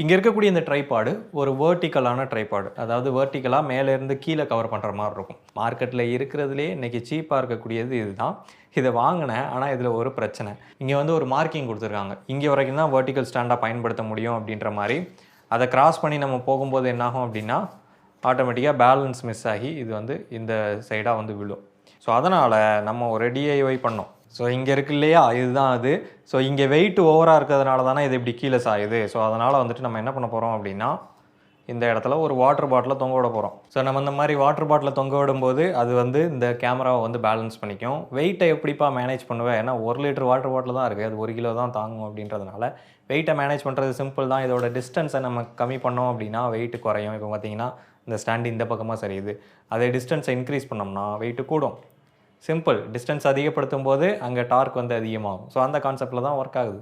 இங்கே இருக்கக்கூடிய இந்த ட்ரைபாடு ஒரு வேர்ட்டிக்கலான ட்ரைபாடு, அதாவது வேர்ட்டிக்கலாக மேலேருந்து கீழே கவர் பண்ணுற மாதிரி இருக்கும். மார்க்கெட்டில் இருக்கிறதுலே இன்றைக்கி சீப்பாக இருக்கக்கூடியது இதுதான். இதை வாங்கினேன், ஆனால் இதில் ஒரு பிரச்சனை. இங்கே வந்து ஒரு மார்க்கிங் கொடுத்துருக்காங்க, இங்கே வரைக்கும் தான் வேர்ட்டிக்கல் ஸ்டாண்டாக பயன்படுத்த முடியும் அப்படின்ற மாதிரி. அதை கிராஸ் பண்ணி நம்ம போகும்போது என்னாகும் அப்படின்னா ஆட்டோமேட்டிக்காக பேலன்ஸ் மிஸ் ஆகி இது வந்து இந்த சைடாக வந்து விழும். ஸோ அதனால் நம்ம ஒரு டிஐஒய் பண்ணோம். ஸோ இங்கே இருக்கு இல்லையா, இதுதான் அது. ஸோ இங்கே வெயிட் ஓவராக இருக்கிறதுனால தானே இது இப்படி கீழே சாயுது. ஸோ அதனால் வந்துட்டு நம்ம என்ன பண்ண போகிறோம் அப்படின்னா இந்த இடத்துல ஒரு வாட்டர் பாட்டிலை தொங்க விட போகிறோம். ஸோ நம்ம இந்த மாதிரி வாட்டர் பாட்டிலை தொங்க விடும்போது அது வந்து இந்த கேமராவை வந்து பேலன்ஸ் பண்ணிக்கும். வெயிட்டை எப்படிப்பா மேனேஜ் பண்ணுவேன், ஏன்னா 1 லிட்டர் வாட்டர் பாட்டில் தான் இருக்குது, அது 1 கிலோ தான் தாங்கும் அப்படின்றதுனால வெயிட்டை மேனேஜ் பண்ணுறது சிம்பிள் தான். இதோட டிஸ்டன்ஸை நம்ம கம்மி பண்ணோம் அப்படின்னா வெயிட் குறையும். இப்போ பார்த்தீங்கன்னா இந்த ஸ்டாண்டு இந்த பக்கமாக சரியுது, அதே டிஸ்டன்ஸை இன்க்ரீஸ் பண்ணோம்னா வெயிட்டு கூடும். சிம்பிள். டிஸ்டன்ஸ் அதிகப்படுத்தும் போது அங்கே டார்க் வந்து அதிகமாகும். ஸோ அந்த கான்செப்டில் தான் ஒர்க் ஆகுது.